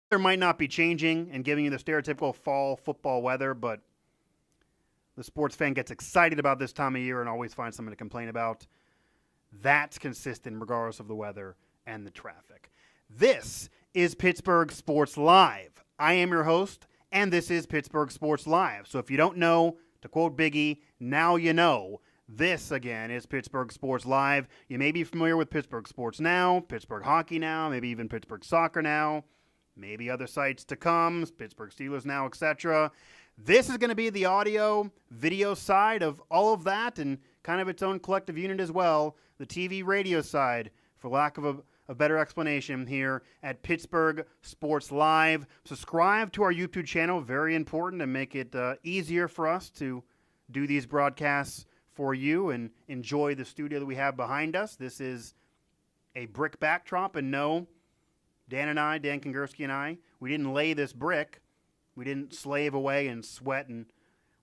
There might not be changing and giving you the stereotypical fall football weather, but the sports fan gets excited about this time of year and always finds something to complain about. That's consistent regardless of the weather and the traffic. This is Pittsburgh Sports Live. I am your host, and this is Pittsburgh Sports Live. So if you don't know, to quote Biggie, now you know. This, again, is Pittsburgh Sports Live. You may be familiar with Pittsburgh Sports Now, Pittsburgh Hockey Now, maybe even Pittsburgh Soccer Now, maybe other sites to come, Pittsburgh Steelers Now, etc. This is going to be the audio, video side of all of that and kind of its own collective unit as well, the TV radio side, for lack of a better explanation here at Pittsburgh Sports Live. Subscribe to our YouTube channel, very important, to make it easier for us to do these broadcasts for you and enjoy the studio that we have behind us. This is a brick backdrop, and no, Dan Kingerski and I, we didn't lay this brick. We didn't slave away and sweat and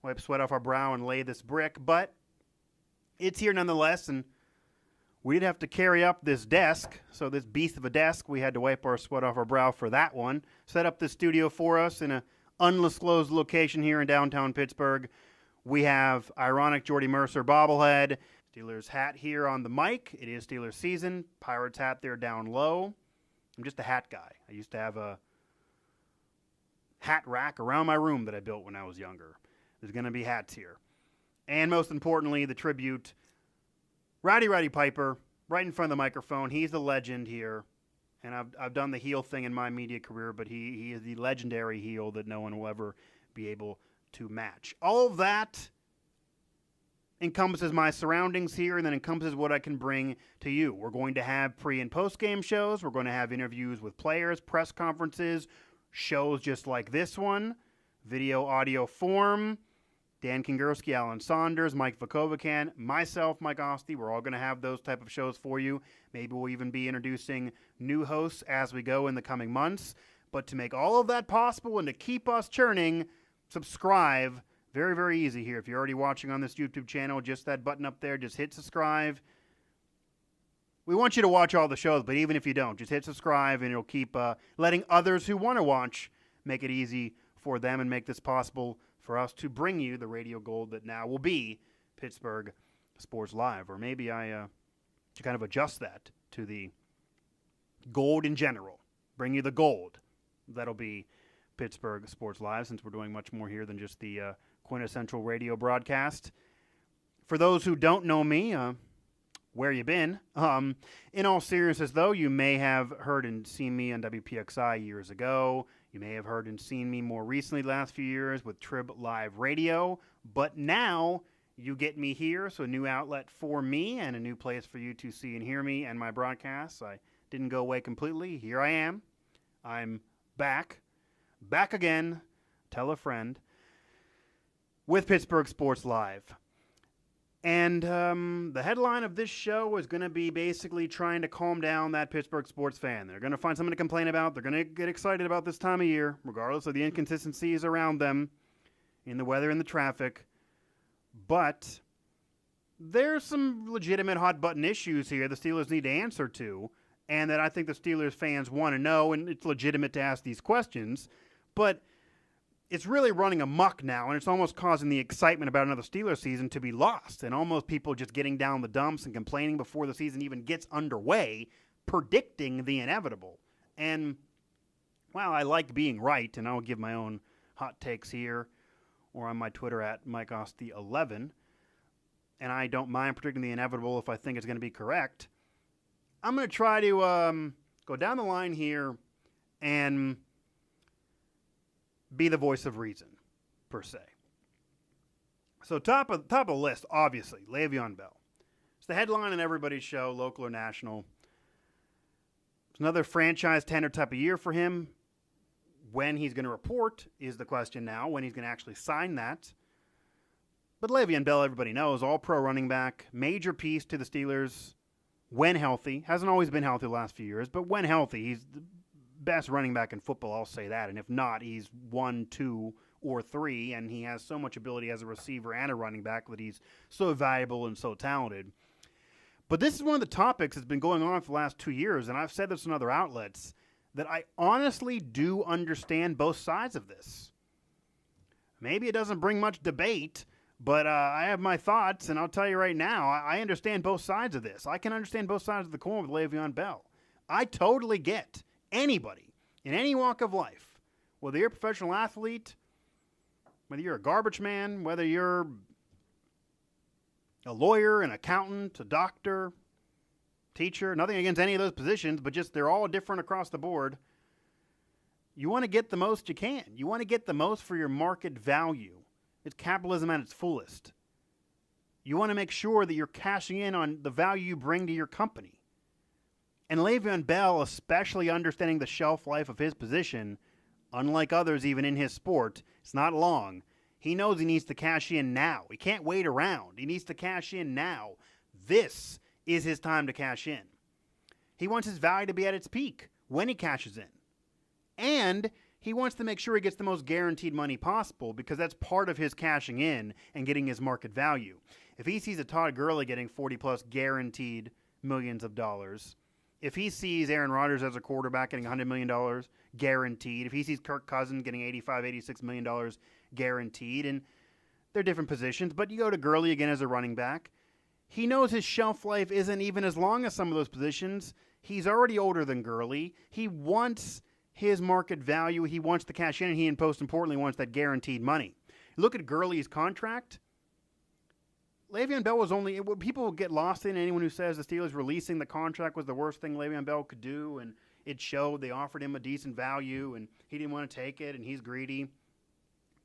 wipe sweat off our brow and lay this brick, but it's here nonetheless, and we did have to carry up this desk, so this beast of a desk, we had to wipe our sweat off our brow for that one. Set up the studio for us in an undisclosed location here in downtown Pittsburgh. We have ironic Jordy Mercer bobblehead, Steelers hat here on the mic. It is Steelers season. Pirates hat there down low. I'm just a hat guy. I used to have a hat rack around my room that I built when I was younger. There's going to be hats here. And most importantly, the tribute, Roddy Piper, right in front of the microphone. He's the legend here. And I've done the heel thing in my media career, but he is the legendary heel that no one will ever be able to match. All of that encompasses my surroundings here and then encompasses what I can bring to you. We're going to have pre- and post-game shows. We're going to have interviews with players, press conferences, shows just like this one, video, audio form. Dan Kingerski, Alan Saunders, Mike Vukovican, myself, Mike Asti. We're all going to have those type of shows for you. Maybe we'll even be introducing new hosts as we go in the coming months. But to make all of that possible and to keep us churning, subscribe. Very, very easy here. If you're already watching on this YouTube channel, just that button up there, just hit subscribe. We want you to watch all the shows, but even if you don't, just hit subscribe, and it'll keep letting others who want to watch make it easy for them and make this possible for us to bring you the radio gold that now will be Pittsburgh Sports Live. Or maybe I should kind of adjust that to the gold in general. Bring you the gold. That'll be Pittsburgh Sports Live, since we're doing much more here than just the quintessential radio broadcast. For those who don't know me, where you been? In all seriousness, though, you may have heard and seen me on WPXI years ago. You may have heard and seen me more recently the last few years with Trib Live Radio. But now you get me here, so a new outlet for me and a new place for you to see and hear me and my broadcasts. I didn't go away completely. Here I am. I'm back again. Tell a friend. With Pittsburgh Sports Live. And the headline of this show is going to be basically trying to calm down that Pittsburgh sports fan. They're going to find something to complain about. They're going to get excited about this time of year, regardless of the inconsistencies around them in the weather and the traffic. But there's some legitimate hot-button issues here the Steelers need to answer to, and that I think the Steelers fans want to know, and it's legitimate to ask these questions. But it's really running amok now, and it's almost causing the excitement about another Steelers season to be lost, and almost people just getting down the dumps and complaining before the season even gets underway, predicting the inevitable. And, well, I like being right, and I'll give my own hot takes here or on my Twitter at MikeOsty11, and I don't mind predicting the inevitable if I think it's going to be correct. I'm going to try to go down the line here and be the voice of reason, per se. So top of the list, obviously, Le'Veon Bell. It's the headline in everybody's show, local or national. It's another franchise tender type of year for him. When he's going to report is the question now, when he's going to actually sign that. But Le'Veon Bell, everybody knows, all-pro running back, major piece to the Steelers when healthy. Hasn't always been healthy the last few years, but when healthy, he's the best running back in football, I'll say that. And if not, he's 1, 2, or 3, and he has so much ability as a receiver and a running back that he's so valuable and so talented. But this is one of the topics that's been going on for the last 2 years, and I've said this in other outlets, that I honestly do understand both sides of this. Maybe it doesn't bring much debate, but I have my thoughts, and I'll tell you right now, I understand both sides of this. I can understand both sides of the coin with Le'Veon Bell. I totally get anybody in any walk of life, whether you're a professional athlete, whether you're a garbage man, whether you're a lawyer, an accountant, a doctor, teacher, nothing against any of those positions, but just they're all different across the board. You want to get the most you can. You want to get the most for your market value. It's capitalism at its fullest. You want to make sure that you're cashing in on the value you bring to your company. And Le'Veon Bell, especially understanding the shelf life of his position, unlike others even in his sport, it's not long. He knows he needs to cash in now. He can't wait around. He needs to cash in now. This is his time to cash in. He wants his value to be at its peak when he cashes in. And he wants to make sure he gets the most guaranteed money possible because that's part of his cashing in and getting his market value. If he sees a Todd Gurley getting 40-plus guaranteed millions of dollars, if he sees Aaron Rodgers as a quarterback getting $100 million guaranteed, if he sees Kirk Cousins getting $85, $86 million guaranteed, and they're different positions, but you go to Gurley again as a running back, he knows his shelf life isn't even as long as some of those positions. He's already older than Gurley. He wants his market value. He wants the cash in, and he, and most importantly, wants that guaranteed money. Look at Gurley's contract. Le'Veon Bell was only, people get lost in anyone who says the Steelers releasing the contract was the worst thing Le'Veon Bell could do, and it showed they offered him a decent value, and he didn't want to take it, and he's greedy.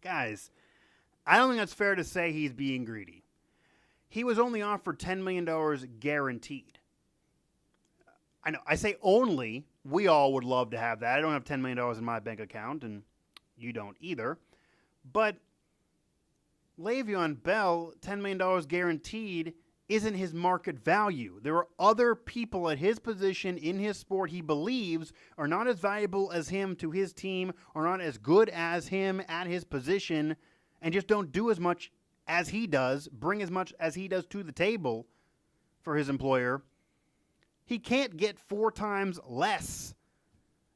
Guys, I don't think that's fair to say he's being greedy. He was only offered $10 million guaranteed. I know, I say only. We all would love to have that. I don't have $10 million in my bank account, and you don't either. But Le'Veon Bell, $10 million guaranteed, isn't his market value. There are other people at his position in his sport he believes are not as valuable as him to his team, are not as good as him at his position, and just don't do as much as he does, bring as much as he does to the table for his employer. He can't get 4 times less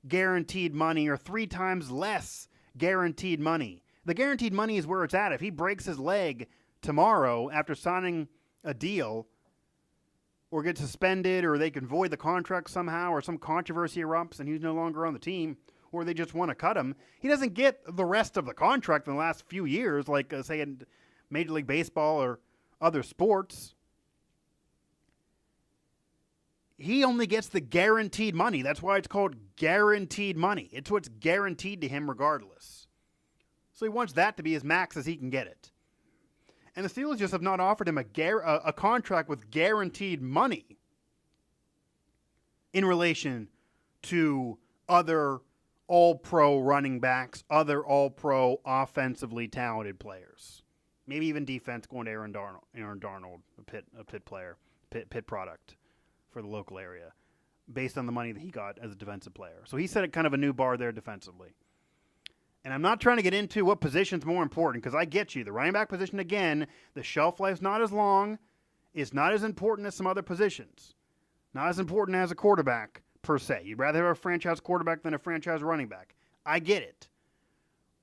guaranteed money or 3 times less guaranteed money. The guaranteed money is where it's at. If he breaks his leg tomorrow after signing a deal or gets suspended or they can void the contract somehow or some controversy erupts and he's no longer on the team or they just want to cut him, he doesn't get the rest of the contract in the last few years like, say, in Major League Baseball or other sports. He only gets the guaranteed money. That's why it's called guaranteed money. It's what's guaranteed to him regardless. So he wants that to be as max as he can get it. And the Steelers just have not offered him a contract with guaranteed money in relation to other all-pro running backs, other all-pro offensively talented players. Maybe even defense going to Aaron Darnold, a Pitt player, Pitt product for the local area, based on the money that he got as a defensive player. So he set a kind of a new bar there defensively. And I'm not trying to get into what position's more important, because I get you. The running back position, again, the shelf life's not as long. It's not as important as some other positions. Not as important as a quarterback, per se. You'd rather have a franchise quarterback than a franchise running back. I get it.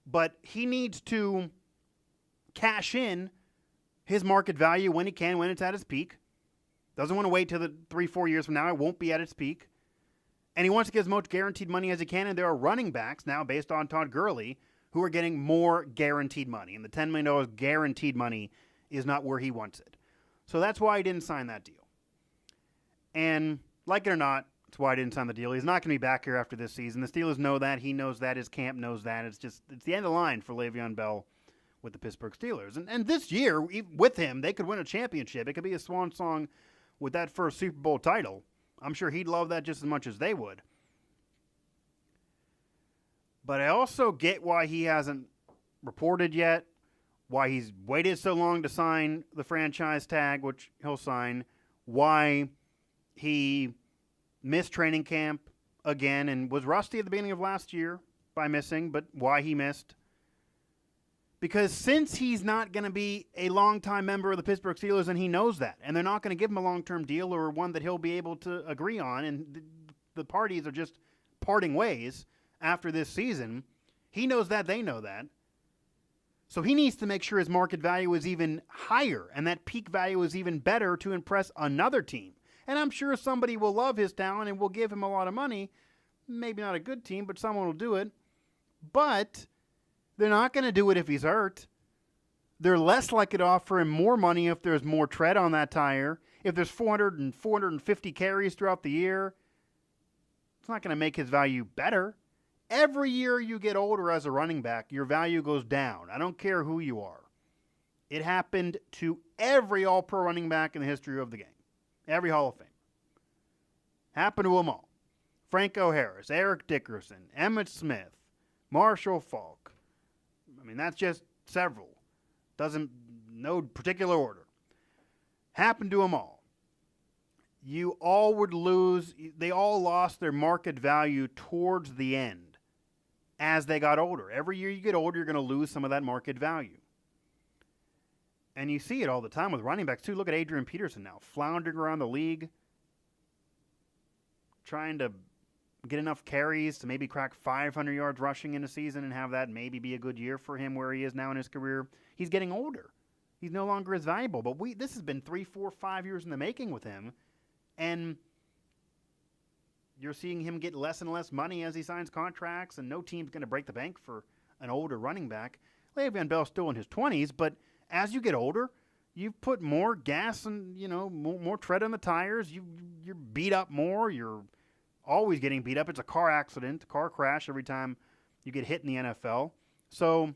But he needs to cash in his market value when he can, when it's at its peak. Doesn't want to wait till the 3-4 years from now. It won't be at its peak. And he wants to get as much guaranteed money as he can. And there are running backs now, based on Todd Gurley, who are getting more guaranteed money. And the $10 million guaranteed money is not where he wants it. So that's why he didn't sign that deal. And like it or not, that's why he didn't sign the deal. He's not going to be back here after this season. The Steelers know that. He knows that. His camp knows that. It's the end of the line for Le'Veon Bell with the Pittsburgh Steelers. And this year, with him, they could win a championship. It could be a swan song with that first Super Bowl title. I'm sure he'd love that just as much as they would. But I also get why he hasn't reported yet, why he's waited so long to sign the franchise tag, which he'll sign, why he missed training camp again and was rusty at the beginning of last year by missing, but why he missed. Because since he's not going to be a longtime member of the Pittsburgh Steelers, and he knows that, and they're not going to give him a long-term deal or one that he'll be able to agree on, and the parties are just parting ways after this season. He knows that. They know that. So he needs to make sure his market value is even higher and that peak value is even better to impress another team. And I'm sure somebody will love his talent and will give him a lot of money. Maybe not a good team, but someone will do it. But they're not going to do it if he's hurt. They're less likely to offer him more money if there's more tread on that tire. If there's 400 and 450 carries throughout the year, it's not going to make his value better. Every year you get older as a running back, your value goes down. I don't care who you are. It happened to every all-pro running back in the history of the game. Every Hall of Fame. Happened to them all. Franco Harris, Eric Dickerson, Emmitt Smith, Marshall Faulk. I mean, that's just several. No particular order. Happened to them all. You all would lose. They all lost their market value towards the end as they got older. Every year you get older, you're going to lose some of that market value. And you see it all the time with running backs, too. Look at Adrian Peterson now, floundering around the league, trying to get enough carries to maybe crack 500 yards rushing in a season and have that maybe be a good year for him where he is now in his career. He's getting older. He's no longer as valuable. But this has been 3, 4, 5 years in the making with him. And you're seeing him get less and less money as he signs contracts, and no team's going to break the bank for an older running back. Le'Veon Bell's still in his 20s, but as you get older, you put more gas and, more tread on the tires. You're beat up more. You're always getting beat up. It's a car accident, car crash every time you get hit in the NFL. So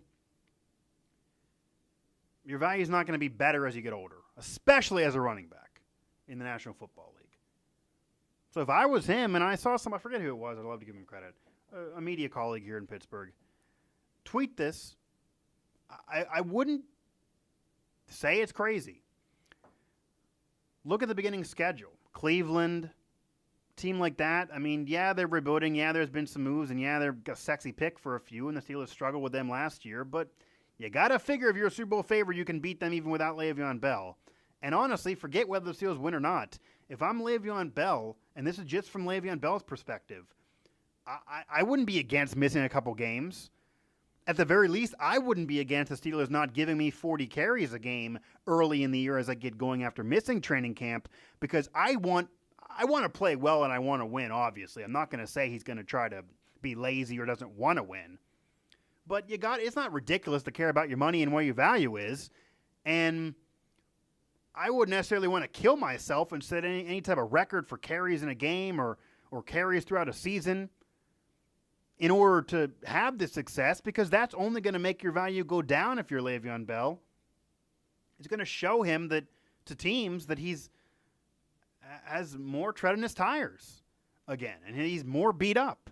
your value is not going to be better as you get older, especially as a running back in the National Football League. So if I was him and I saw I forget who it was, I'd love to give him credit, a media colleague here in Pittsburgh, tweet this. I wouldn't say it's crazy. Look at the beginning schedule. Cleveland, team like that. I mean, yeah, they're rebuilding. Yeah, there's been some moves, and yeah, they're a sexy pick for a few, and the Steelers struggled with them last year. But you got to figure if you're a Super Bowl favorite, you can beat them even without Le'Veon Bell. And honestly, forget whether the Steelers win or not. If I'm Le'Veon Bell, and this is just from Le'Veon Bell's perspective, I wouldn't be against missing a couple games. At the very least, I wouldn't be against the Steelers not giving me 40 carries a game early in the year as I get going after missing training camp, because I want to play well and I want to win, obviously. I'm not going to say he's going to try to be lazy or doesn't want to win. But it's not ridiculous to care about your money and where your value is. And I wouldn't necessarily want to kill myself and set any type of record for carries in a game or carries throughout a season in order to have this success, because that's only going to make your value go down if you're Le'Veon Bell. It's going to show him to teams that he's has more tread on his tires again, and he's more beat up,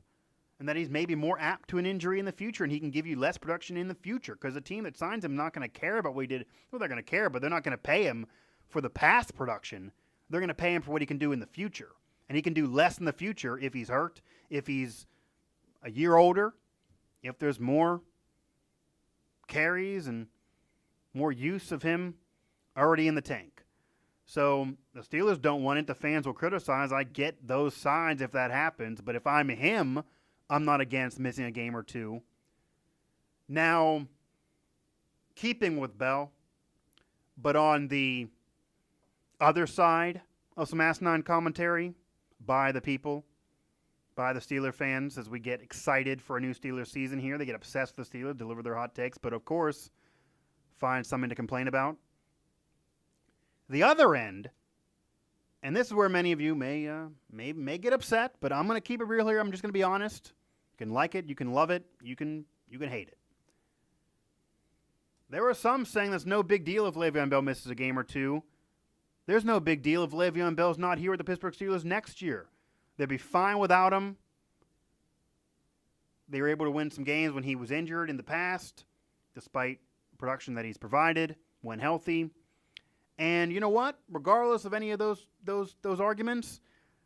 and that he's maybe more apt to an injury in the future, and he can give you less production in the future, because a team that signs him is not going to care about what he did. Well, they're going to care, but they're not going to pay him for the past production. They're going to pay him for what he can do in the future, and he can do less in the future if he's hurt, if he's a year older, if there's more carries and more use of him already in the tank. So the Steelers don't want it. The fans will criticize. I get those signs if that happens. But if I'm him, I'm not against missing a game or two. Now, keeping with Bell, but on the other side of some asinine commentary by the people, by the Steeler fans, as we get excited for a new Steelers season here. They get obsessed with the Steelers, deliver their hot takes, but of course, find something to complain about. The other end, and this is where many of you may get upset, but I'm going to keep it real here. I'm just going to be honest. You can like it, you can love it, you can hate it. There are some saying there's no big deal if Le'Veon Bell misses a game or two. There's no big deal if Le'Veon Bell's not here with the Pittsburgh Steelers next year. They'd be fine without him. They were able to win some games when he was injured in the past, despite production that he's provided when healthy. And you know what? Regardless of any of those arguments,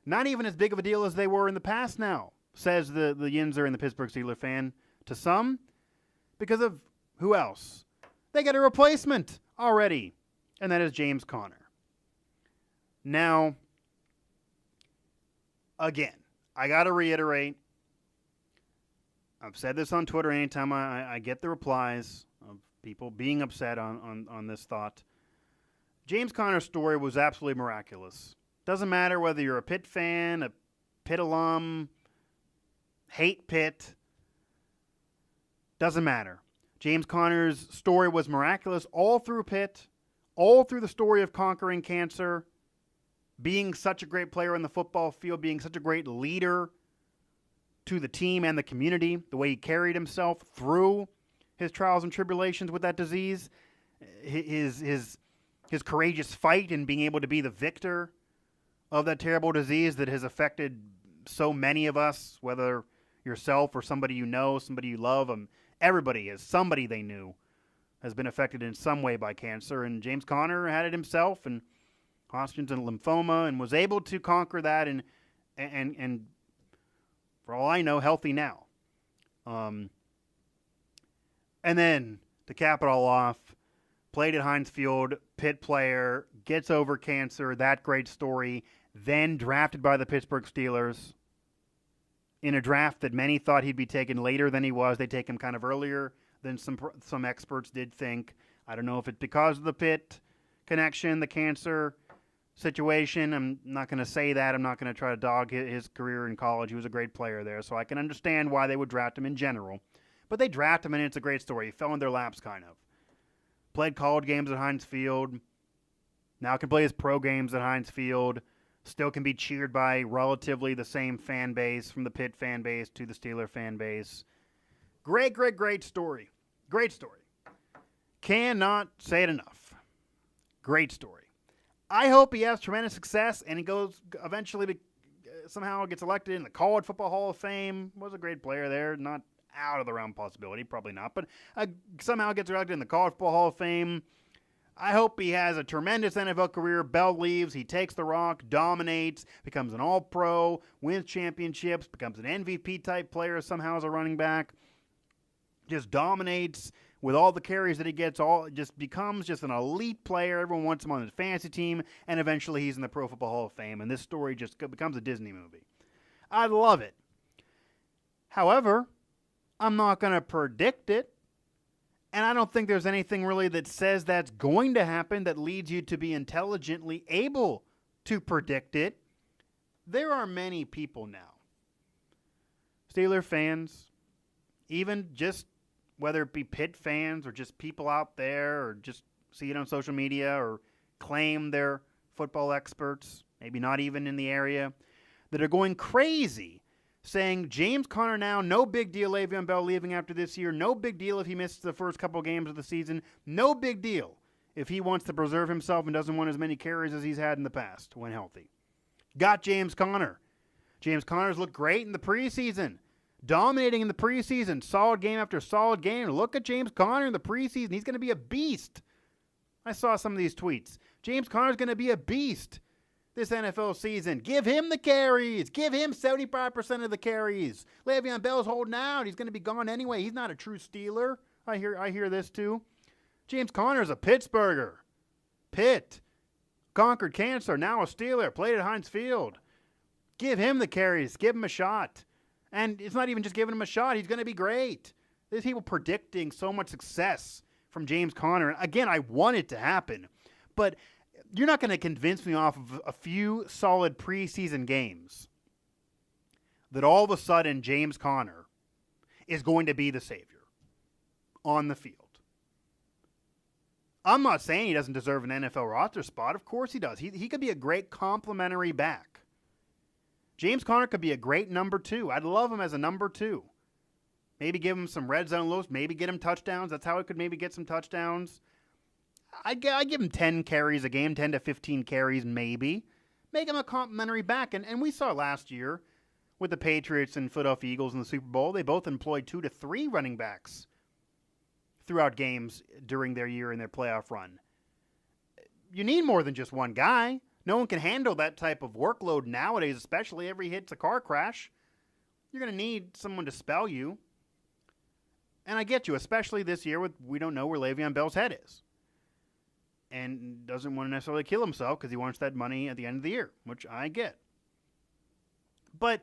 not even as big of a deal as they were in the past now, says the Yinzer and the Pittsburgh Steelers fan to some, because of who else? They got a replacement already, and that is James Conner. Now, again, I got to reiterate, I've said this on Twitter anytime I get the replies of people being upset on this thought. James Conner's story was absolutely miraculous. Doesn't matter whether you're a Pitt fan, a Pitt alum, hate Pitt. Doesn't matter. James Conner's story was miraculous all through Pitt, all through the story of conquering cancer, being such a great player in the football field, being such a great leader to the team and the community, the way he carried himself through his trials and tribulations with that disease, his courageous fight in being able to be the victor of that terrible disease that has affected so many of us, whether yourself or somebody you know, somebody you love. Everybody is somebody they knew has been affected in some way by cancer, and James Conner had it himself, and Hodgkin's and lymphoma, and was able to conquer that, and for all I know, healthy now. And then to cap it all off, played at Heinz Field, Pitt player, gets over cancer, that great story, then drafted by the Pittsburgh Steelers in a draft that many thought he'd be taken later than he was. They take him kind of earlier than some experts did think. I don't know if it's because of the Pitt connection, the cancer situation. I'm not going to say that. I'm not going to try to dog his career in college. He was a great player there, so I can understand why they would draft him in general. But they draft him, and it's a great story. He fell in their laps, kind of. Played college games at Heinz Field. Now can play his pro games at Heinz Field. Still can be cheered by relatively the same fan base, from the Pitt fan base to the Steeler fan base. Great, great, great story. Great story. Cannot say it enough. Great story. I hope he has tremendous success and he goes eventually somehow gets elected in the College Football Hall of Fame. Was a great player there. Not out of the realm possibility. Probably not. But somehow gets elected in the College Football Hall of Fame. I hope he has a tremendous NFL career. Bell leaves. He takes the rock, dominates, becomes an all-pro, wins championships, becomes an MVP-type player somehow as a running back. Just dominates with all the carries that he gets. Just becomes just an elite player. Everyone wants him on his fantasy team, and eventually he's in the Pro Football Hall of Fame, and this story just becomes a Disney movie. I love it. However, I'm not going to predict it. And I don't think there's anything really that says that's going to happen that leads you to be intelligently able to predict it. There are many people now, Steeler fans, even just whether it be Pitt fans or just people out there or just see it on social media or claim they're football experts, maybe not even in the area, that are going crazy saying James Conner now, no big deal Le'Veon Bell leaving after this year, no big deal if he misses the first couple games of the season, no big deal if he wants to preserve himself and doesn't want as many carries as he's had in the past when healthy. Got James Conner. James Conner's looked great in the preseason, dominating in the preseason, solid game after solid game. Look at James Conner in the preseason. He's going to be a beast. I saw some of these tweets. James Conner's going to be a beast this NFL season. Give him the carries. Give him 75% of the carries. Le'Veon Bell's holding out. He's going to be gone anyway. He's not a true Steeler. I hear this too. James Conner's a Pittsburgher. Pitt. Conquered cancer. Now a Steeler. Played at Heinz Field. Give him the carries. Give him a shot. And it's not even just giving him a shot. He's going to be great. There's people predicting so much success from James Conner. Again, I want it to happen. But you're not going to convince me off of a few solid preseason games that all of a sudden James Conner is going to be the savior on the field. I'm not saying he doesn't deserve an NFL roster spot. Of course he does. He could be a great complementary back. James Conner could be a great number 2. I'd love him as a number 2. Maybe give him some red zone looks. Maybe get him touchdowns. That's how it could maybe get some touchdowns. I give him 10 carries a game, 10 to 15 carries maybe. Make him a complimentary back. And we saw last year with the Patriots and Philadelphia Eagles in the Super Bowl, they both employed 2 to 3 running backs throughout games during their year in their playoff run. You need more than just one guy. No one can handle that type of workload nowadays, especially every hit's a car crash. You're going to need someone to spell you. And I get you, especially this year with we don't know where Le'Veon Bell's head is. And doesn't want to necessarily kill himself because he wants that money at the end of the year, which I get. But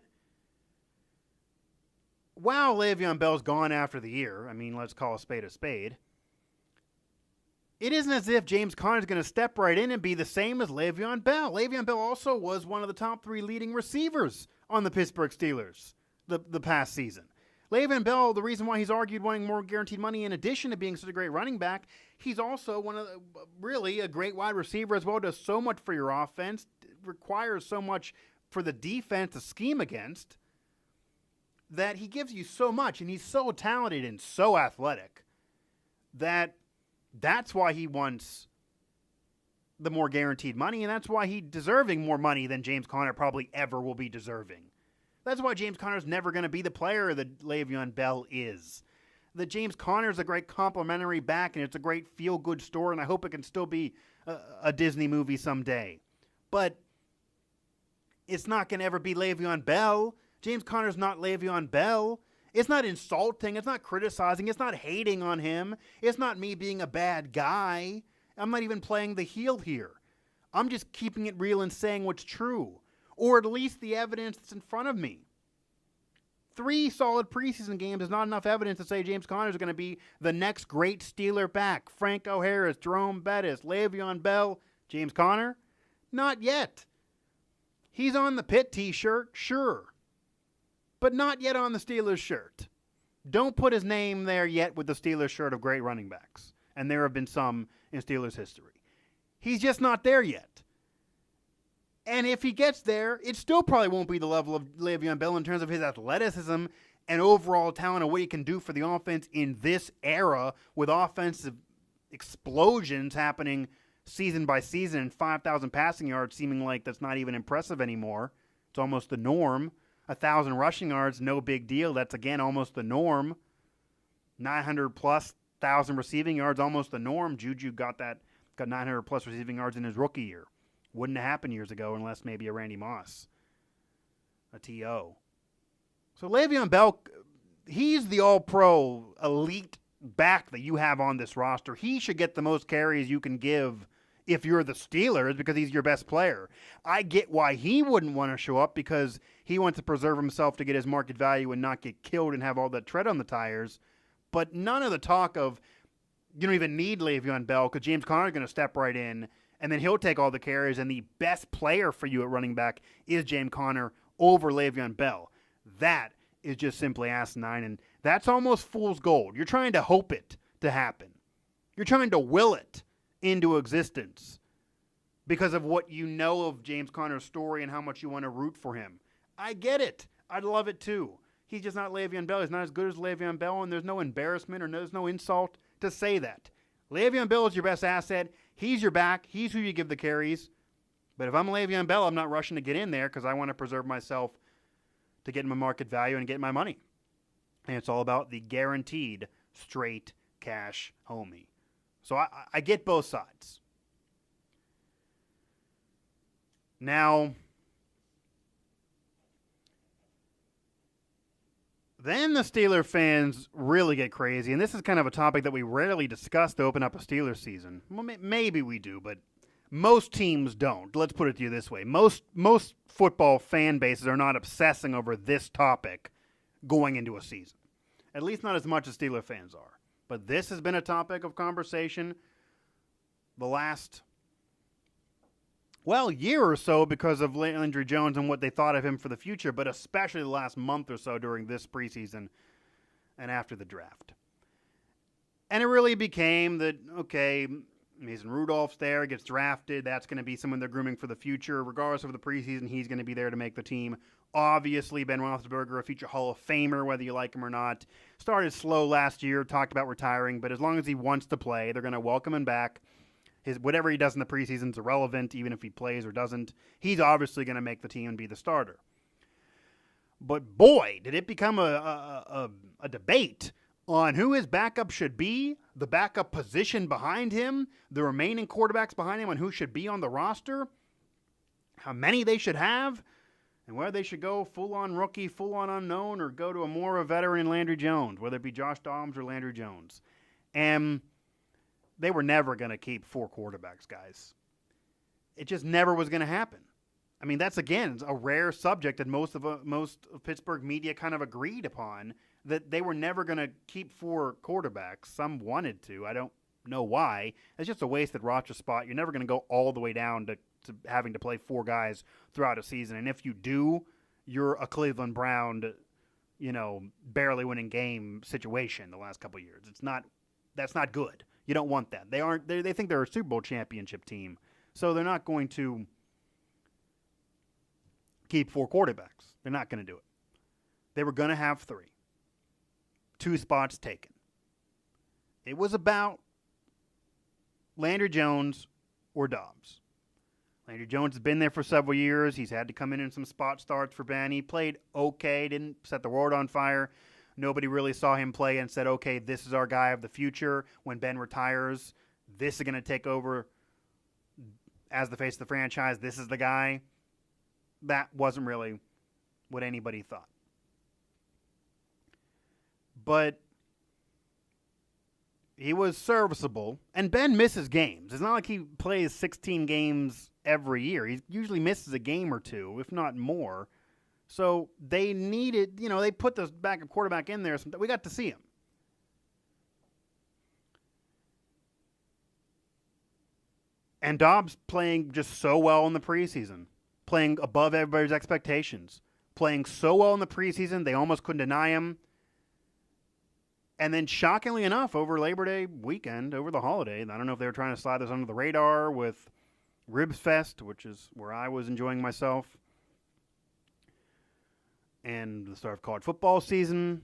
while Le'Veon Bell's gone after the year, I mean, let's call a spade a spade, it isn't as if James Conner's going to step right in and be the same as Le'Veon Bell. Le'Veon Bell also was one of the top 3 leading receivers on the Pittsburgh Steelers the past season. Le'Veon Bell, the reason why he's argued wanting more guaranteed money in addition to being such a great running back, he's also really a great wide receiver as well, does so much for your offense, requires so much for the defense to scheme against, that he gives you so much, and he's so talented and so athletic that's why he wants the more guaranteed money, and that's why he's deserving more money than James Conner probably ever will be deserving. That's why James Conner's never going to be the player that Le'Veon Bell is. That James Conner's a great complimentary back, and it's a great feel-good story, and I hope it can still be a Disney movie someday. But it's not going to ever be Le'Veon Bell. James Conner's not Le'Veon Bell. It's not insulting. It's not criticizing. It's not hating on him. It's not me being a bad guy. I'm not even playing the heel here. I'm just keeping it real and saying what's true. Or at least the evidence that's in front of me. 3 solid preseason games is not enough evidence to say James Conner is going to be the next great Steeler back. Franco Harris, Jerome Bettis, Le'Veon Bell, James Conner? Not yet. He's on the Pitt t-shirt, sure. But not yet on the Steelers shirt. Don't put his name there yet with the Steelers shirt of great running backs. And there have been some in Steelers history. He's just not there yet. And if he gets there, it still probably won't be the level of Le'Veon Bell in terms of his athleticism and overall talent and what he can do for the offense in this era with offensive explosions happening season by season and 5,000 passing yards seeming like that's not even impressive anymore. It's almost the norm. 1,000 rushing yards, no big deal. That's, again, almost the norm. 900-plus 1,000 receiving yards, almost the norm. Juju got 900-plus receiving yards in his rookie year. Wouldn't have happened years ago unless maybe a Randy Moss, a T.O. So Le'Veon Bell, he's the all-pro elite back that you have on this roster. He should get the most carries you can give if you're the Steelers because he's your best player. I get why he wouldn't want to show up because he wants to preserve himself to get his market value and not get killed and have all that tread on the tires. But none of the talk of you don't even need Le'Veon Bell because James Conner is going to step right in and then he'll take all the carries, and the best player for you at running back is James Conner over Le'Veon Bell. That is just simply asinine, and that's almost fool's gold. You're trying to hope it to happen. You're trying to will it into existence because of what you know of James Conner's story and how much you want to root for him. I get it. I'd love it too. He's just not Le'Veon Bell. He's not as good as Le'Veon Bell, and there's no embarrassment or there's no insult to say that. Le'Veon Bell is your best asset. He's your back. He's who you give the carries. But if I'm Le'Veon Bell, I'm not rushing to get in there because I want to preserve myself to get my market value and get my money. And it's all about the guaranteed straight cash homie. So I get both sides. Now, then the Steeler fans really get crazy, and this is kind of a topic that we rarely discuss to open up a Steelers season. Well, maybe we do, but most teams don't. Let's put it to you this way. Most football fan bases are not obsessing over this topic going into a season. At least not as much as Steeler fans are. But this has been a topic of conversation the last, year or so because of Landry Jones and what they thought of him for the future, but especially the last month or so during this preseason and after the draft. And it really became that, okay, Mason Rudolph's there, gets drafted. That's going to be someone they're grooming for the future. Regardless of the preseason, he's going to be there to make the team. Obviously, Ben Roethlisberger, a future Hall of Famer, whether you like him or not. Started slow last year, talked about retiring, but as long as he wants to play, they're going to welcome him back. Whatever he does in the preseason is irrelevant, even if he plays or doesn't. He's obviously going to make the team and be the starter. But boy, did it become a debate on who his backup should be, the backup position behind him, the remaining quarterbacks behind him, and who should be on the roster, how many they should have, and whether they should go full-on rookie, full-on unknown, or go to a more of a veteran Landry Jones, whether it be Josh Dobbs or Landry Jones. And they were never going to keep 4 quarterbacks, guys. It just never was going to happen. I mean, that's again a rare subject that most of Pittsburgh media kind of agreed upon, that they were never going to keep 4 quarterbacks. Some wanted to. I don't know why. It's just a wasted roster spot. You're never going to go all the way down to having to play 4 guys throughout a season. And if you do, you're a Cleveland Brown, barely winning game situation the last couple of years. That's not good. You don't want that. They think they're a Super Bowl championship team, so they're not going to keep 4 quarterbacks. They're not going to do it. They were going to have 3. 2 spots taken. It was about Landry Jones or Dobbs. Landry Jones has been there for several years. He's had to come in some spot starts for Ben. He played okay, didn't set the world on fire. Nobody really saw him play and said, okay, this is our guy of the future. When Ben retires, this is going to take over as the face of the franchise. This is the guy. That wasn't really what anybody thought. But he was serviceable. And Ben misses games. It's not like he plays 16 games every year. He usually misses a game or 2, if not more. So they needed, they put this backup quarterback in there. We got to see him. And Dobbs playing just so well in the preseason. Playing above everybody's expectations. Playing so well in the preseason, they almost couldn't deny him. And then, shockingly enough, over Labor Day weekend, over the holiday, I don't know if they were trying to slide this under the radar with Ribs Fest, which is where I was enjoying myself, and the start of college football season,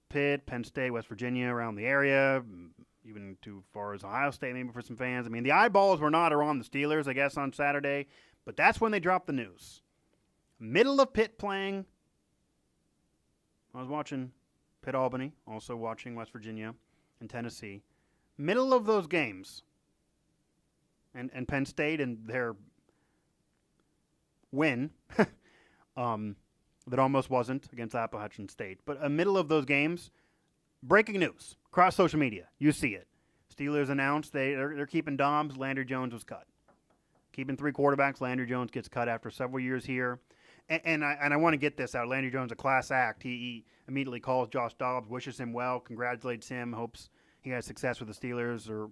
Pitt, Penn State, West Virginia, around the area, even too far as Ohio State maybe for some fans. I mean, the eyeballs were not on the Steelers, I guess, on Saturday, but that's when they dropped the news. Middle of Pitt playing. I was watching Pitt-Albany, also watching West Virginia and Tennessee. Middle of those games, and Penn State and their win that almost wasn't against Appalachian State. But a middle of those games, breaking news across social media. You see it. Steelers announced they're keeping Dobbs. Landry Jones was cut. Keeping 3 quarterbacks. Landry Jones gets cut after several years here. And I want to get this out. Landry Jones, a class act. He immediately calls Josh Dobbs, wishes him well, congratulates him, hopes he has success with the Steelers or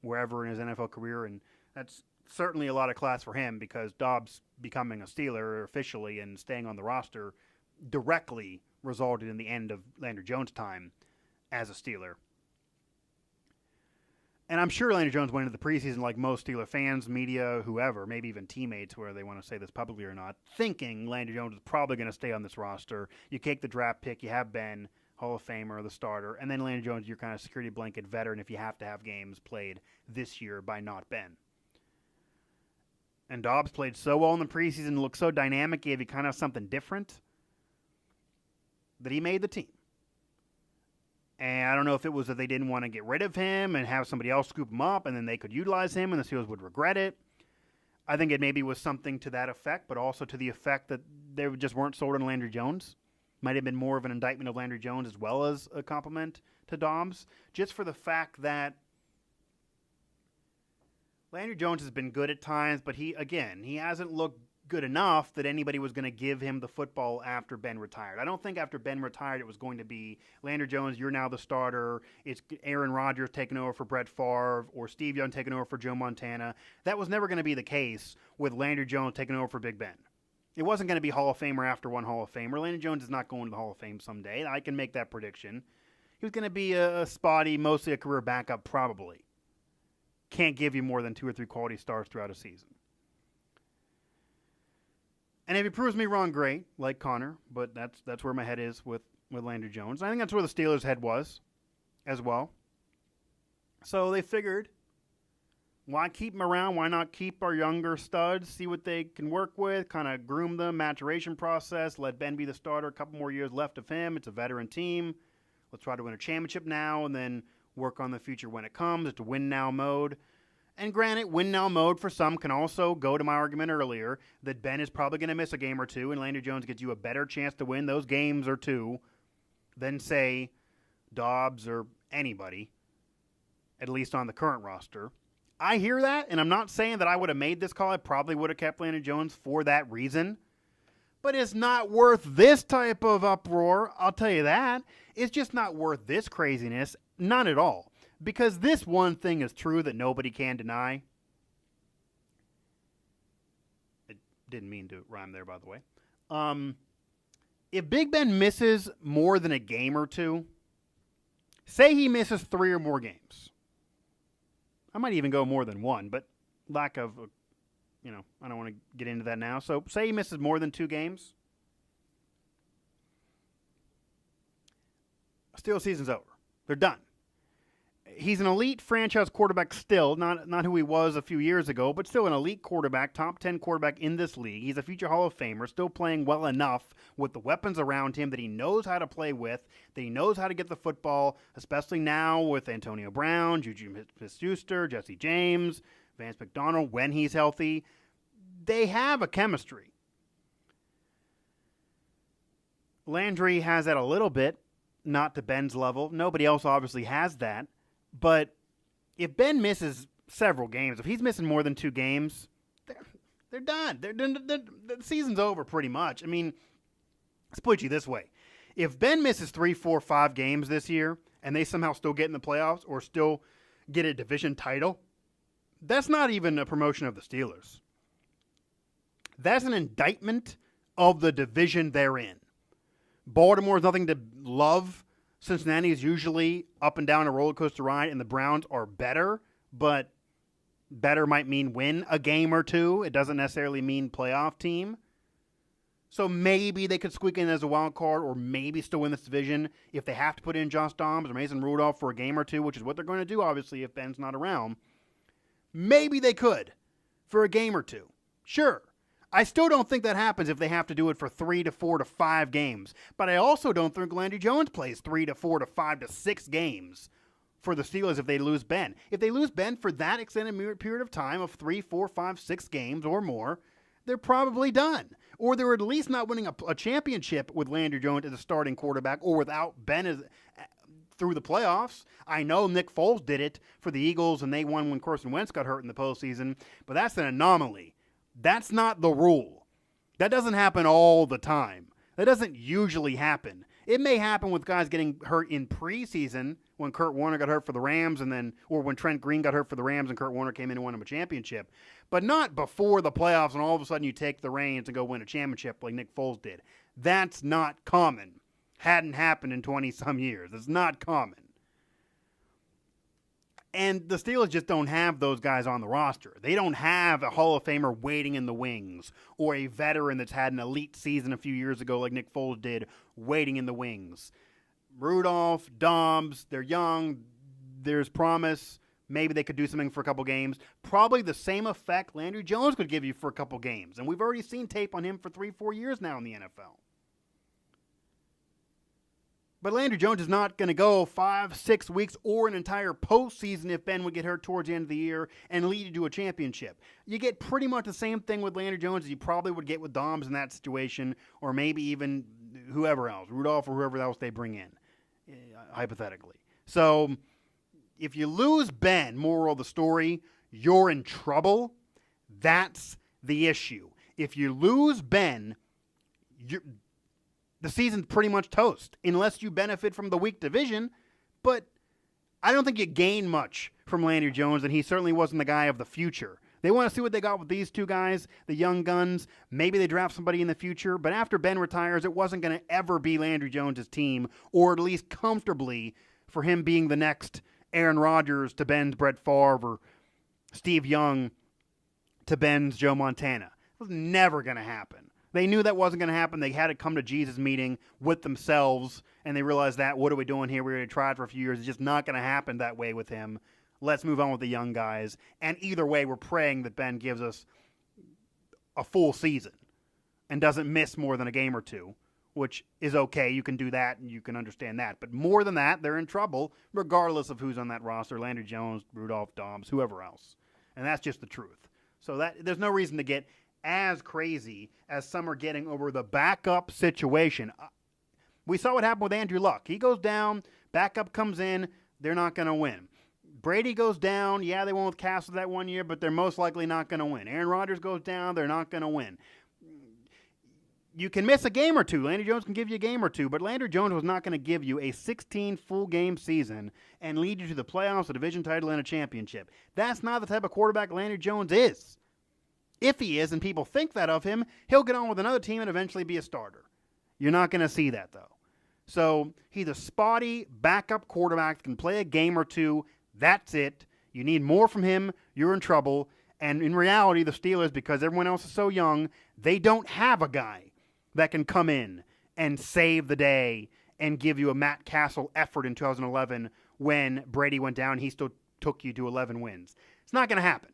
wherever in his NFL career. And that's certainly a lot of class for him, because Dobbs becoming a Steeler officially and staying on the roster directly resulted in the end of Landry Jones' time as a Steeler. And I'm sure Landry Jones went into the preseason like most Steeler fans, media, whoever, maybe even teammates, whether they want to say this publicly or not, thinking Landry Jones is probably going to stay on this roster. You take the draft pick, you have Ben, Hall of Famer, the starter, and then Landry Jones, your kind of security blanket veteran if you have to have games played this year by not Ben. And Dobbs played so well in the preseason, looked so dynamic, gave you kind of something different, that he made the team. And I don't know if it was that they didn't want to get rid of him and have somebody else scoop him up and then they could utilize him and the Steelers would regret it. I think it maybe was something to that effect, but also to the effect that they just weren't sold on Landry Jones. Might have been more of an indictment of Landry Jones as well as a compliment to Dobbs, just for the fact that Landry Jones has been good at times, but he hasn't looked good enough that anybody was going to give him the football after Ben retired. I don't think after Ben retired it was going to be, Landry Jones, you're now the starter. It's Aaron Rodgers taking over for Brett Favre or Steve Young taking over for Joe Montana. That was never going to be the case with Landry Jones taking over for Big Ben. It wasn't going to be Hall of Famer after one Hall of Famer. Landry Jones is not going to the Hall of Fame someday. I can make that prediction. He was going to be a spotty, mostly a career backup probably. Can't give you more than 2 or 3 quality starts throughout a season. And if he proves me wrong, great, like Connor, but that's where my head is with Landry Jones. I think that's where the Steelers' head was as well. So they figured, why keep him around? Why not keep our younger studs, see what they can work with, kind of groom them, maturation process, let Ben be the starter, a couple more years left of him. It's a veteran team. Let's try to win a championship now and then work on the future when it comes. It's a win-now mode. And granted, win-now mode for some can also go to my argument earlier that Ben is probably going to miss a game or 2 and Landry Jones gets you a better chance to win those games or 2 than, say, Dobbs or anybody, at least on the current roster. I hear that, and I'm not saying that I would have made this call. I probably would have kept Landry Jones for that reason. But it's not worth this type of uproar, I'll tell you that. It's just not worth this craziness, not at all. Because this one thing is true that nobody can deny. It didn't mean to rhyme there, by the way. If Big Ben misses more than a game or two, say he misses 3 or more games. I might even go more than one, but lack of, I don't want to get into that now. So say he misses more than 2 games. Steelers season's over. They're done. He's an elite franchise quarterback still, not who he was a few years ago, but still an elite quarterback, top 10 quarterback in this league. He's a future Hall of Famer, still playing well enough with the weapons around him that he knows how to play with, that he knows how to get the football, especially now with Antonio Brown, Juju Smith-Schuster, Jesse James, Vance McDonald, when he's healthy. They have a chemistry. Landry has that a little bit, not to Ben's level. Nobody else obviously has that. But if Ben misses several games, if he's missing more than 2 games, they're done. The season's over pretty much. I mean, let's put you this way. If Ben misses 3, 4, 5 games this year and they somehow still get in the playoffs or still get a division title, that's not even a promotion of the Steelers. That's an indictment of the division they're in. Baltimore's nothing to love. Cincinnati is usually up and down a roller coaster ride, and the Browns are better, but better might mean win a game or 2. It doesn't necessarily mean playoff team. So maybe they could squeak in as a wild card or maybe still win this division if they have to put in Josh Dobbs or Mason Rudolph for a game or 2, which is what they're going to do, obviously, if Ben's not around. Maybe they could for a game or 2. Sure. I still don't think that happens if they have to do it for 3 to 4 to 5 games. But I also don't think Landry Jones plays 3 to 4 to 5 to 6 games for the Steelers if they lose Ben. If they lose Ben for that extended period of time of 3, 4, 5, 6 games or more, they're probably done. Or they're at least not winning a championship with Landry Jones as a starting quarterback or without Ben as through the playoffs. I know Nick Foles did it for the Eagles, and they won when Carson Wentz got hurt in the postseason, but that's an anomaly. That's not the rule. That doesn't happen all the time. That doesn't usually happen. It may happen with guys getting hurt in preseason when Kurt Warner got hurt for the Rams or when Trent Green got hurt for the Rams and Kurt Warner came in and won him a championship. But not before the playoffs and all of a sudden you take the reins and go win a championship like Nick Foles did. That's not common. Hadn't happened in 20-some years. It's not common. And the Steelers just don't have those guys on the roster. They don't have a Hall of Famer waiting in the wings or a veteran that's had an elite season a few years ago like Nick Foles did waiting in the wings. Rudolph, Dobbs, they're young. There's promise. Maybe they could do something for a couple games. Probably the same effect Landry Jones could give you for a couple games. And we've already seen tape on him for 3-4 years now in the NFL. But Landry Jones is not going to go 5-6 weeks or an entire postseason if Ben would get hurt towards the end of the year and lead you to a championship. You get pretty much the same thing with Landry Jones as you probably would get with Dobbs in that situation, or maybe even whoever else, Rudolph or whoever else they bring in, hypothetically. So if you lose Ben, moral of the story, you're in trouble. That's the issue. If you lose Ben, the season's pretty much toast, unless you benefit from the weak division. But I don't think you gain much from Landry Jones, and he certainly wasn't the guy of the future. They want to see what they got with these two guys, the young guns. Maybe they draft somebody in the future, but after Ben retires, it wasn't going to ever be Landry Jones' team, or at least comfortably for him being the next Aaron Rodgers to Ben's Brett Favre, or Steve Young to Ben's Joe Montana. It was never going to happen. They knew that wasn't going to happen. They had a come to Jesus meeting with themselves, and they realized that, what are we doing here? We already tried for a few years. It's just not going to happen that way with him. Let's move on with the young guys. And either way, we're praying that Ben gives us a full season and doesn't miss more than a game or 2, which is okay. You can do that, and you can understand that. But more than that, they're in trouble, regardless of who's on that roster, Landry Jones, Rudolph, Dobbs, whoever else. And that's just the truth. So there's no reason to get as crazy as some are getting over the backup situation. We saw what happened with Andrew Luck. He goes down, backup comes in, they're not going to win. Brady goes down. Yeah, they won with Castle that one year, but they're most likely not going to win. Aaron Rodgers goes down. They're not going to win. You can miss a game or two. Landry Jones can give you a game or two, but Landry Jones was not going to give you a 16 full game season and lead you to the playoffs, a division title, and a championship. That's not the type of quarterback Landry Jones is. If he is, and people think that of him, he'll get on with another team and eventually be a starter. You're not going to see that, though. So he's a spotty backup quarterback that can play a game or two. That's it. You need more from him, you're in trouble. And in reality, the Steelers, because everyone else is so young, they don't have a guy that can come in and save the day and give you a Matt Castle effort in 2011 when Brady went down. He still took you to 11 wins. It's not going to happen.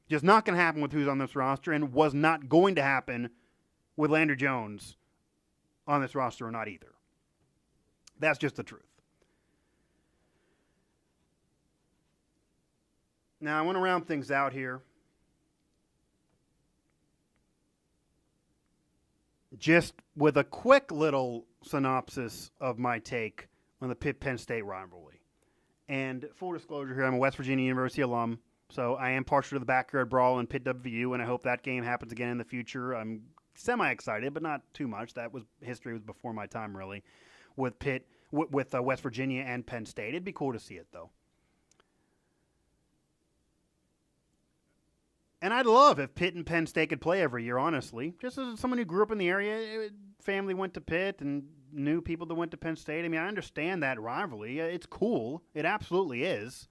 Just not going to happen with who's on this roster, and was not going to happen with Landry Jones on this roster or not either. That's just the truth. Now, I want to round things out here. Just with a quick little synopsis of my take on the Pitt-Penn State rivalry. And full disclosure here, I'm a West Virginia University alum, so I am partial to the backyard brawl in Pitt WVU, and I hope that game happens again in the future. I'm semi-excited, but not too much. History was before my time, really, with West Virginia and Penn State. It'd be cool to see it, though. And I'd love if Pitt and Penn State could play every year, honestly. Just as someone who grew up in the area, family went to Pitt and knew people that went to Penn State. I mean, I understand that rivalry. It's cool. It absolutely is.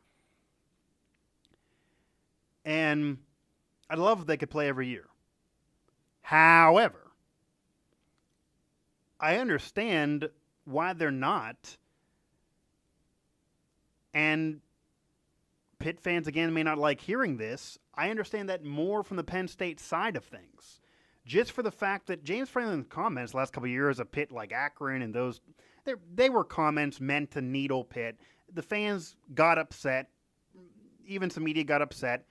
And I'd love if they could play every year. However, I understand why they're not. And Pitt fans, again, may not like hearing this. I understand that more from the Penn State side of things. Just for the fact that James Franklin's comments the last couple of years of Pitt like Akron and those, they were comments meant to needle Pitt. The fans got upset. Even some media got upset.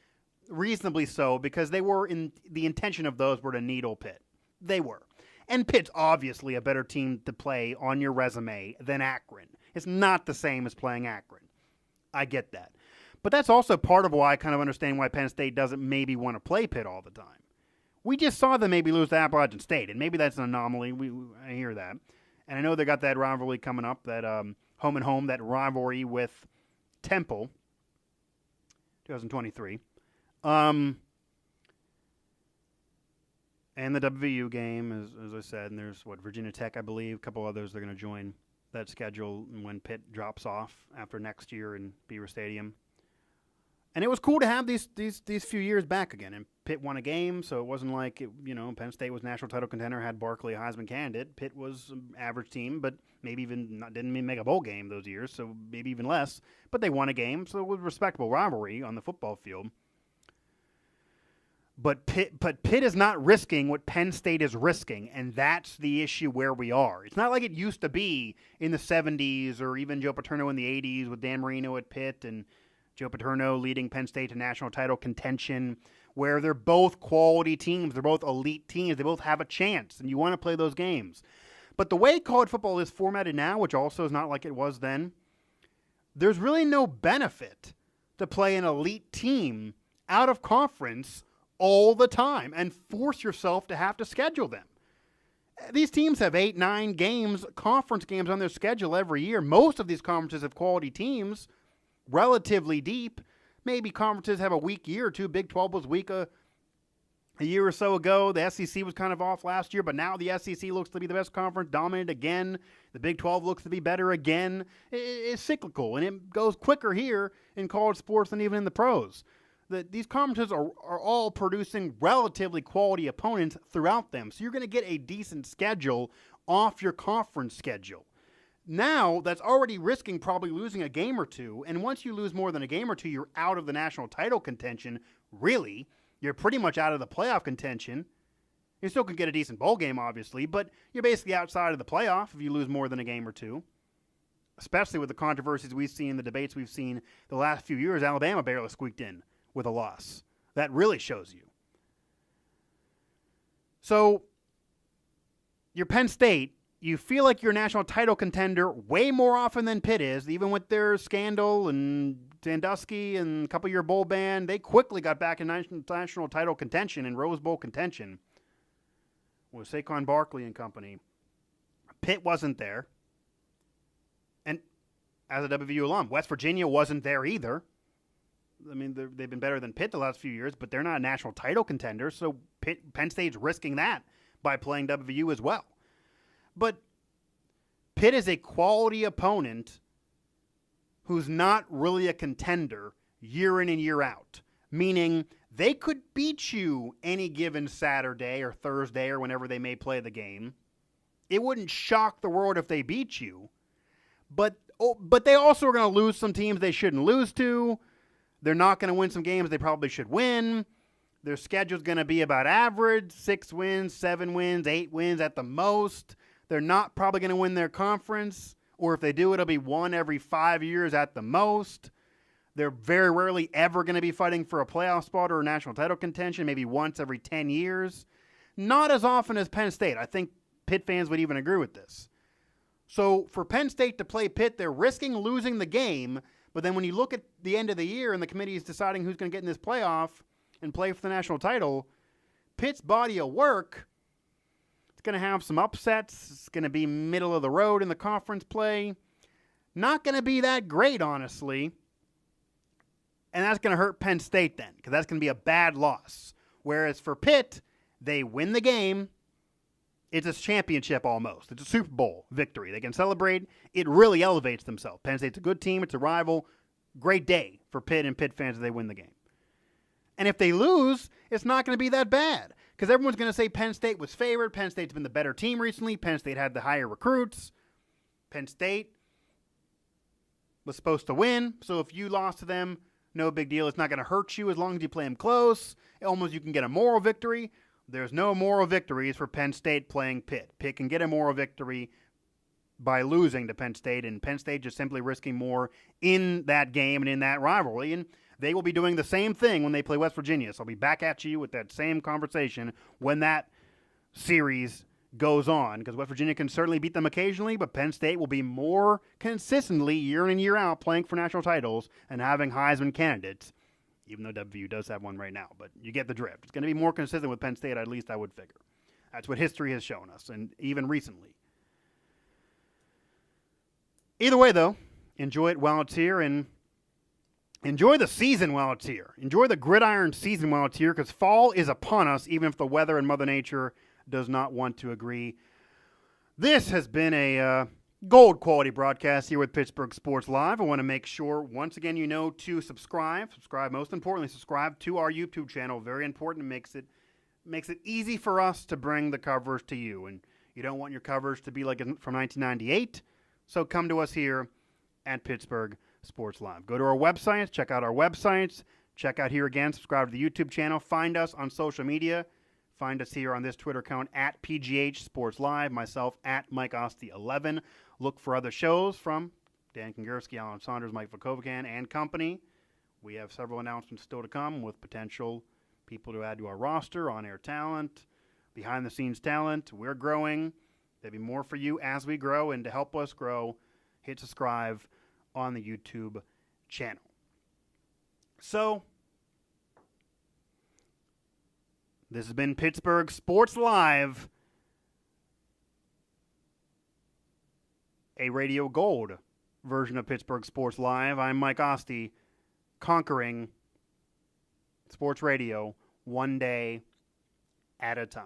Reasonably so, because they were the intention of those were to needle Pitt. They were. And Pitt's obviously a better team to play on your resume than Akron. It's not the same as playing Akron. I get that. But that's also part of why I kind of understand why Penn State doesn't maybe want to play Pitt all the time. We just saw them maybe lose to Appalachian State, and maybe that's an anomaly. I hear that. And I know they got that rivalry coming up, that home and home, that rivalry with Temple, 2023. And the WVU game, as I said, and there's, Virginia Tech, I believe, a couple others they're going to join that schedule when Pitt drops off after next year in Beaver Stadium. And it was cool to have these few years back again. And Pitt won a game, so it wasn't like Penn State was national title contender, had Barkley a Heisman candidate. Pitt was an average team, but maybe didn't even make a bowl game those years, so maybe even less. But they won a game, so it was a respectable rivalry on the football field. But Pitt is not risking what Penn State is risking, and that's the issue where we are. It's not like it used to be in the 70s or even Joe Paterno in the 80s with Dan Marino at Pitt and Joe Paterno leading Penn State to national title contention, where they're both quality teams. They're both elite teams. They both have a chance, and you want to play those games. But the way college football is formatted now, which also is not like it was then, there's really no benefit to play an elite team out of conference all the time and force yourself to have to schedule them. These teams have 8, 9 games, conference games on their schedule every year. Most of these conferences have quality teams, relatively deep. Maybe conferences have a weak year or two. Big 12 was weak a year or so ago. The SEC was kind of off last year, but now the SEC looks to be the best conference, dominated again. The Big 12 looks to be better again. It's cyclical, and it goes quicker here in college sports than even in the pros. These conferences are all producing relatively quality opponents throughout them. So you're going to get a decent schedule off your conference schedule. Now, that's already risking probably losing a game or two. And once you lose more than a game or two, you're out of the national title contention. Really, you're pretty much out of the playoff contention. You still can get a decent bowl game, obviously, but you're basically outside of the playoff if you lose more than a game or two. Especially with the controversies we've seen, the debates we've seen the last few years. Alabama barely squeaked in with a loss. That really shows you. So, you're Penn State. You feel like you're a national title contender way more often than Pitt is, even with their scandal and Sandusky and a couple-year bowl ban, they quickly got back in national title contention and Rose Bowl contention with Saquon Barkley and company. Pitt wasn't there. And as a WVU alum, West Virginia wasn't there either. I mean, they've been better than Pitt the last few years, but they're not a national title contender, so Penn State's risking that by playing WVU as well. But Pitt is a quality opponent who's not really a contender year in and year out, meaning they could beat you any given Saturday or Thursday or whenever they may play the game. It wouldn't shock the world if they beat you, but they also are going to lose some teams they shouldn't lose to. They're not going to win some games they probably should win. Their schedule's going to be about average, 6 wins, 7 wins, 8 wins at the most. They're not probably going to win their conference, or if they do, it'll be one every 5 years at the most. They're very rarely ever going to be fighting for a playoff spot or a national title contention, maybe once every 10 years. Not as often as Penn State. I think Pitt fans would even agree with this. So for Penn State to play Pitt, they're risking losing the game. But then when you look at the end of the year and the committee is deciding who's going to get in this playoff and play for the national title, Pitt's body of work, it's going to have some upsets. It's going to be middle of the road in the conference play. Not going to be that great, honestly. And that's going to hurt Penn State then, because that's going to be a bad loss. Whereas for Pitt, they win the game. It's a championship almost. It's a Super Bowl victory. They can celebrate. It really elevates themselves. Penn State's a good team. It's a rival. Great day for Pitt and Pitt fans if they win the game. And if they lose, it's not going to be that bad, because everyone's going to say Penn State was favored. Penn State's been the better team recently. Penn State had the higher recruits. Penn State was supposed to win. So if you lost to them, no big deal. It's not going to hurt you as long as you play them close. Almost you can get a moral victory. There's no moral victories for Penn State playing Pitt. Pitt can get a moral victory by losing to Penn State, and Penn State just simply risking more in that game and in that rivalry. And they will be doing the same thing when they play West Virginia. So I'll be back at you with that same conversation when that series goes on, because West Virginia can certainly beat them occasionally, but Penn State will be more consistently year in and year out playing for national titles and having Heisman candidates, even though WVU does have one right now. But you get the drift. It's going to be more consistent with Penn State, at least I would figure. That's what history has shown us, and even recently. Either way, though, enjoy it while it's here, and enjoy the season while it's here. Enjoy the gridiron season while it's here, because fall is upon us, even if the weather and Mother Nature does not want to agree. This has been a gold quality broadcast here with Pittsburgh Sports Live. I want to make sure, once again, you know to subscribe. Most importantly, subscribe to our YouTube channel. Very important. It makes it easy for us to bring the coverage to you. And you don't want your coverage to be like from 1998. So come to us here at Pittsburgh Sports Live. Go to our websites, check out our websites, check out here again, subscribe to the YouTube channel, find us on social media. Find us here on this Twitter account at PGH Sports Live, myself at Mike Asti 11. Look for other shows from Dan Kongursky, Alan Saunders, Mike Vukovican, and company. We have several announcements still to come with potential people to add to our roster, on-air talent, behind-the-scenes talent. We're growing. There'll be more for you as we grow, and to help us grow, hit subscribe on the YouTube channel. So, this has been Pittsburgh Sports Live, a Radio Gold version of Pittsburgh Sports Live. I'm Mike Asti, conquering sports radio one day at a time.